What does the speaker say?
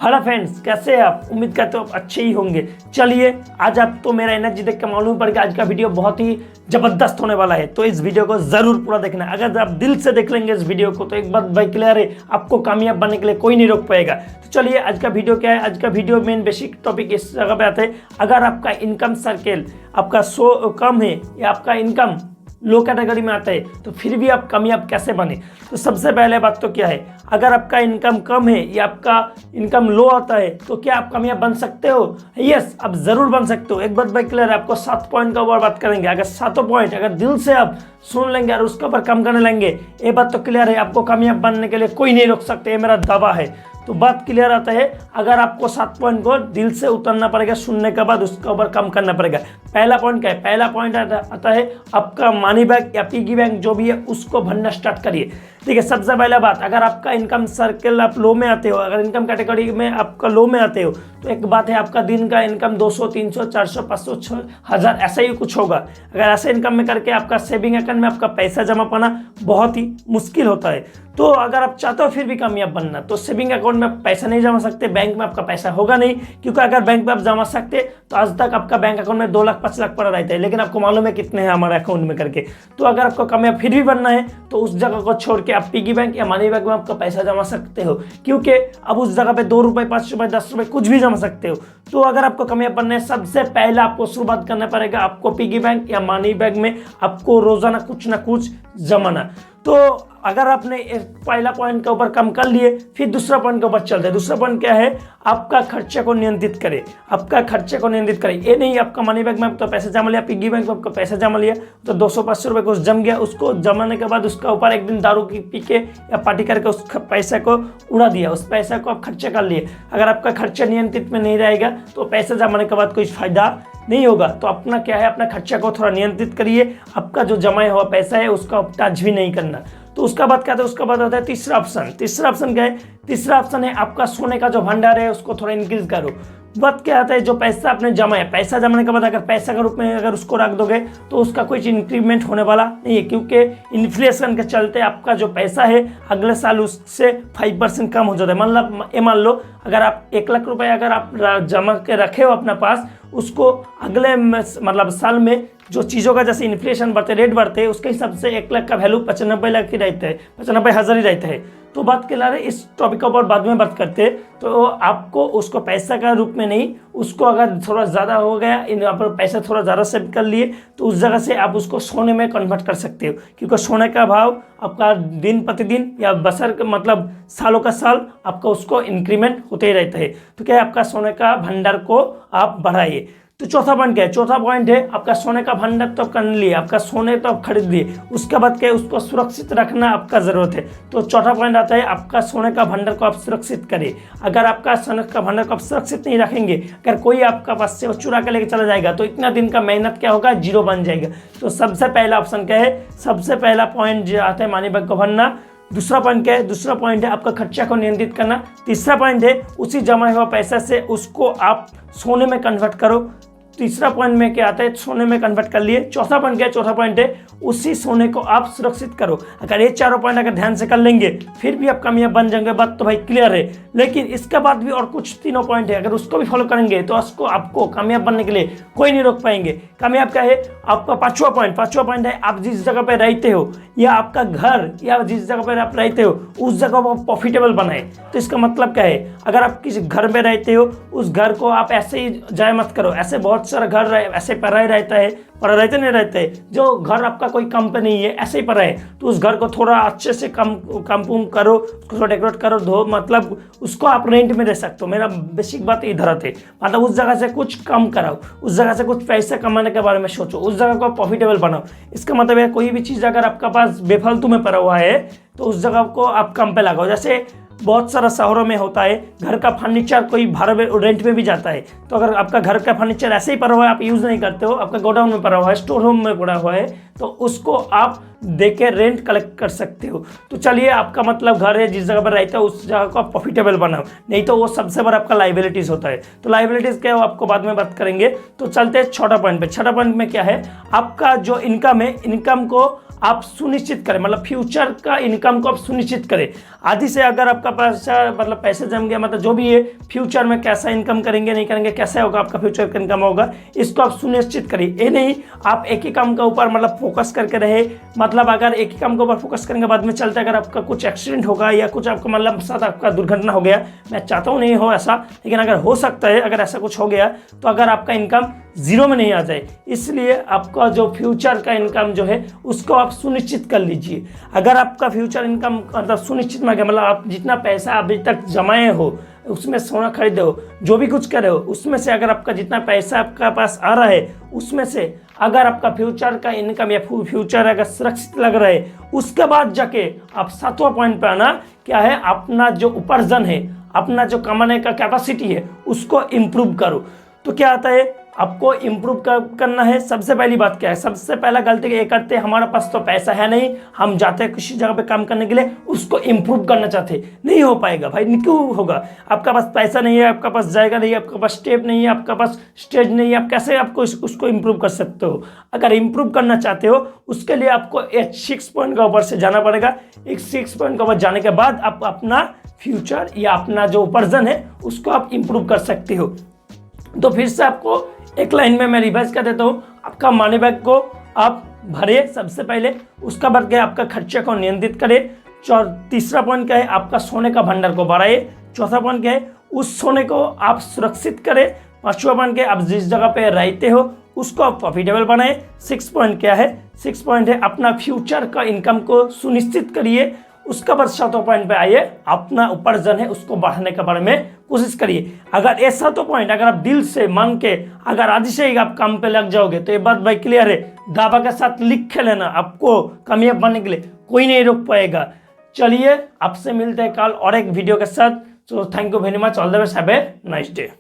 Hello friends, कैसे हैं आप? उम्मीद करते हो आप अच्छे ही होंगे। चलिए, आज आप तो मेरा एनर्जी देख के मालूम पड़ गया आज का वीडियो बहुत ही जबरदस्त होने वाला है, तो इस वीडियो को जरूर पूरा देखना। अगर आप दिल से देख लेंगे इस वीडियो को तो एक बात भाई क्लियर है, आपको कामयाब बनने के लिए कोई नहीं रोक पाएगा। तो चलिए, आज का वीडियो क्या है? आज का वीडियो मेन बेसिक टॉपिक इस जगह पे आते हैं। अगर आपका इनकम सर्कल आपका कम है या आपका इनकम लो कैटेगरी में आता है तो फिर भी आप कामयाब कैसे बने। तो सबसे पहले बात तो क्या है, अगर आपका इनकम कम है या आपका इनकम लो आता है तो क्या आप कामयाब बन सकते हो? यस, आप जरूर बन सकते हो। एक बात भाई क्लियर है, आपको 7 पॉइंट का ऊपर बात करेंगे। अगर 7 पॉइंट अगर दिल से आप सुन लेंगे और उसके ऊपर काम करने लेंगे, ये बात तो क्लियर है, आपको कामयाब बनने के लिए कोई नहीं रोक सकते, ये मेरा दावा है। तो बात क्लियर आता है, अगर आपको 7 पॉइंट को दिल से उतरना पड़ेगा, सुनने के बाद उसके ऊपर काम करना पड़ेगा। पहला पॉइंट क्या है? पहला पॉइंट आता है आपका मनी बैग या पिगी बैंक जो भी है उसको भरना स्टार्ट करिए। ठीक है, सबसे पहला बात, अगर आपका इनकम सर्कल आप लो में आते हो, अगर इनकम कैटेगरी में आपका लो में आते हो तो एक बात है, आपका दिन का इनकम 200, 300, 400, 500, 1000 ऐसा ही कुछ होगा। अगर ऐसे इनकम में करके आपका सेविंग अकाउंट में आपका पैसा जमा पाना बहुत ही मुश्किल होता है। तो अगर आप चाहते हो फिर भी कामयाब बनना तो सेविंग अकाउंट में आप पैसा नहीं जमा सकते, बैंक में आपका पैसा होगा नहीं, क्योंकि अगर बैंक में आप जमा सकते तो आज तक आपका बैंक अकाउंट में 2 लाख 5 लाख पड़ा रहता है, लेकिन आपको मालूम है कितने हैं हमारे अकाउंट में करके। तो अगर आपको कामयाब फिर भी बनना है तो उस जगह को छोड़ के आप पिगी बैंक या मनी बैंक में आपका पैसा जमा सकते हो, क्योंकि अब उस जगह पे 2 रुपए, 5 रुपए, 10 रुपए कुछ भी जमा सकते हो। तो अगर आपको कामयाब बनना है, सबसे पहले आपको शुरुआत करना पड़ेगा, आपको पिगी बैंक या मनी बैंक में आपको रोजाना कुछ ना कुछ जमाना। तो अगर आपने पहला पॉइंट के ऊपर काम कर लिए, फिर दूसरा पॉइंट के ऊपर चलते हैं। दूसरा पॉइंट क्या है? आपका खर्चे को नियंत्रित करें। आपका खर्चे को नियंत्रित करें, ये नहीं आपका मनी बैग में आपका पैसा जमा लिया, पिगी बैंक में आपका पैसा जमा लिया तो 200-500 रुपये कुछ जम गया, उसको जमाने के बाद उसका ऊपर एक दिन दारू की पी के या पार्टी करके उस पैसे को उड़ा दिया, उस पैसे को आप खर्चे कर लिए। अगर आपका खर्चा नियंत्रित में नहीं रहेगा तो पैसा जमाने के बाद कोई फायदा नहीं होगा। तो अपना क्या है, अपना खर्चा को थोड़ा नियंत्रित करिए। आपका जो जमा हुआ पैसा है उसका टच भी नहीं करना। तो उसका बाद क्या था? उसका बाद होता है तीसरा ऑप्शन। तीसरा ऑप्शन क्या है? तीसरा ऑप्शन है आपका सोने का जो भंडार है उसको थोड़ा इंक्रीज करो। बात क्या आता है, जो पैसा आपने जमा है, पैसा जमाने के बाद अगर पैसा के रूप में अगर उसको रख दोगे तो उसका कोई इंक्रीमेंट होने वाला नहीं है, क्योंकि इन्फ्लेशन के चलते आपका जो पैसा है अगले साल उससे 5% कम हो जाता है। मतलब ये मान लो अगर आप 1 लाख रुपए अगर आप जमा के रखे हो अपने पास, उसको अगले मतलब साल में जो चीज़ों का जैसे इन्फ्लेशन बढ़ते, रेट बढ़ते, उसके हिसाब से 1 लाख का वैल्यू 95 लाख ही रहता है, 95,000 ही रहता है। तो बात के लारे इस टॉपिक के ऊपर बाद में बात करते हैं। तो आपको उसको पैसा का रूप में नहीं, उसको अगर थोड़ा ज़्यादा हो गया, यहाँ पर पैसा थोड़ा ज़्यादा सेव कर लिए तो उस जगह से आप उसको सोने में कन्वर्ट कर सकते हो, क्योंकि सोने का भाव आपका दिन प्रतिदिन या बसर मतलब सालों का साल आपका उसको इंक्रीमेंट होते ही रहता है। तो क्या है, आपका सोने का भंडार को आप बढ़ाइए। तो चौथा पॉइंट क्या है? चौथा पॉइंट है आपका सोने का भंडार तो आप कर लिए, आपका सोने तो आप खरीद लिए, उसके बाद क्या है, उसको सुरक्षित रखना आपका जरूरत है। तो चौथा पॉइंट आता है आपका सोने का भंडार को आप सुरक्षित करें। अगर आपका सोने का भंडार को आप सुरक्षित नहीं रखेंगे, अगर कोई आपका पास से चुरा के लेके चला जाएगा तो इतना दिन का मेहनत क्या होगा, जीरो बन जाएगा। तो सबसे पहला ऑप्शन क्या है? सबसे पहला पॉइंट जो आता है मनी बैग को भरना। दूसरा पॉइंट क्या है? दूसरा पॉइंट है आपका खर्चा को नियंत्रित करना। तीसरा पॉइंट है उसी जमा हुआ पैसा से उसको आप सोने में कन्वर्ट करो। तीसरा पॉइंट में क्या आता है? सोने में कन्वर्ट कर लिए। चौथा पॉइंट क्या है? चौथा पॉइंट है उसी सोने को आप सुरक्षित करो। अगर ये चारों पॉइंट अगर ध्यान से कर लेंगे फिर भी आप कामयाब बन जाएंगे, बात तो भाई क्लियर है। लेकिन इसके बाद भी और कुछ तीनों पॉइंट है, अगर उसको भी फॉलो करेंगे तो उसको आपको कामयाब बनने के लिए कोई नहीं रोक पाएंगे। कामयाब क्या है? आपका पांचवा पॉइंट है आप जिस जगह पर रहते हो या आपका घर या जिस जगह पर आप रहते हो उस जगह को प्रॉफिटेबल बनाए। तो इसका मतलब क्या है? अगर आप किसी घर में रहते हो उस घर को आप ऐसे ही जाए मत करो। ऐसे बहुत सारा घर ऐसे पड़ा ही रहता है, पड़ा रहते नहीं रहते है। जो घर आपका कोई कम पे नहीं है, ऐसे ही पड़ा है, तो उस घर को थोड़ा अच्छे से कम करो, उसको थोड़ा डेकोरेट करो, धो, मतलब उसको आप रेंट में रह सकते हो। मेरा बेसिक बात इधर है, मतलब उस जगह से कुछ कम कराओ, उस जगह से कुछ पैसा कमाने के बारे में सोचो, उस जगह को प्रॉफिटेबल बनाओ। इसका मतलब है कोई भी चीज़ अगर आपका पास बेफालतू में पड़ा हुआ है तो उस जगह को आप कम पे लगाओ। जैसे बहुत सारा शहरों में होता है, घर का फर्नीचर कोई भाड़े में रेंट में भी जाता है। तो अगर आपका घर का फर्नीचर ऐसे ही पड़ा हुआ है, आप यूज़ नहीं करते हो, आपका गोडाउन में पड़ा हुआ है, स्टोर रूम में पड़ा हुआ है, तो उसको आप देके रेंट कलेक्ट कर सकते हो। तो चलिए, आपका मतलब घर है जिस जगह पर रहता है उस जगह को आप प्रॉफिटेबल बनाओ, नहीं तो वो सबसे बड़ा आपका लाइबिलिटीज होता है। तो लाइबिलिटीज क्या है वो आपको बाद में बात करेंगे। तो चलते हैं छठा पॉइंट पे। छठा पॉइंट में क्या है? आपका जो इनकम है, इनकम को आप सुनिश्चित करें, मतलब फ्यूचर का इनकम को आप सुनिश्चित करें। आदि से अगर आपका पैसा मतलब पैसे जम गया, मतलब जो भी है फ्यूचर में कैसा इनकम करेंगे नहीं करेंगे, कैसे होगा आपका फ्यूचर का इनकम होगा, इसको आप सुनिश्चित करिए। ये नहीं आप एक ही काम के ऊपर मतलब फोकस करके रहे, मतलब अगर एक ही काम के ऊपर फोकस करेंगे बाद में चलते अगर आपका कुछ एक्सीडेंट होगा या कुछ आपका मतलब साथ आपका दुर्घटना हो गया, मैं चाहता हूँ नहीं हो ऐसा, लेकिन अगर हो सकता है, अगर ऐसा कुछ हो गया तो अगर आपका इनकम जीरो में नहीं आ जाए, इसलिए आपका जो फ्यूचर का इनकम जो है उसको आप सुनिश्चित कर लीजिए। अगर आपका फ्यूचर इनकम मतलब सुनिश्चित में गया, मतलब आप जितना पैसा अभी तक जमाए हो उसमें सोना खरीदे हो, जो भी कुछ करे हो, उसमें से अगर आपका जितना पैसा आपका पास आ रहा है उसमें से अगर आपका फ्यूचर का इनकम या फ्यूचर अगर सुरक्षित लग रहा है, उसके बाद जाके आप 7वां पॉइंट पे आना, क्या है, अपना जो उपार्जन है, अपना जो कमाने का कैपेसिटी है उसको इम्प्रूव करो। तो क्या आता है, आपको इम्प्रूव करना है। सबसे पहली बात क्या है, सबसे पहला गलती ये करते हैं, हमारे पास तो पैसा है नहीं, हम जाते हैं किसी जगह पे काम करने के लिए, उसको इम्प्रूव करना चाहते हैं, नहीं हो पाएगा भाई। क्यों होगा, आपका पास पैसा नहीं है, आपका पास जाएगा नहीं है, आपका पास स्टेप नहीं है, आपका पास स्टेज नहीं है, आप कैसे आपको उसको इम्प्रूव कर सकते हो। अगर इम्प्रूव करना चाहते हो उसके लिए आपको एक 6 पॉइंट का ऊपर से जाना पड़ेगा। एक 6 पॉइंट का ऊपर जाने के बाद आप अपना फ्यूचर या अपना जो उपार्जन है उसको आप इम्प्रूव कर सकते हो। तो फिर से आपको एक लाइन में मैं रिवाइज कर देता हूँ। आपका मनी बैग को आप भरे सबसे पहले, उसका बाद क्या है, आपका खर्चे को नियंत्रित करें। तीसरा पॉइंट क्या है, आपका सोने का भंडार को बढ़ाए। चौथा पॉइंट क्या है, उस सोने को आप सुरक्षित करें। पांचवा पॉइंट क्या है, आप जिस जगह पे रहते हो उसको आप प्रॉफिटेबल बनाए। 6 पॉइंट क्या है, 6 पॉइंट है अपना फ्यूचर का इनकम को सुनिश्चित करिए। उसका बाद 7वां पॉइंट पे आइए, अपना उपार्जन है उसको बढ़ाने के बारे में कोशिश करिए। अगर ये 7 पॉइंट अगर आप दिल से मान के अगर आज से ही आप काम पे लग जाओगे तो ये बात भाई क्लियर है, दावा के साथ लिख के लेना, आपको कामयाब बनने के लिए कोई नहीं रोक पाएगा। चलिए आपसे मिलते हैं कल और एक वीडियो के साथ। So thank you very much, all the best, have a nice day.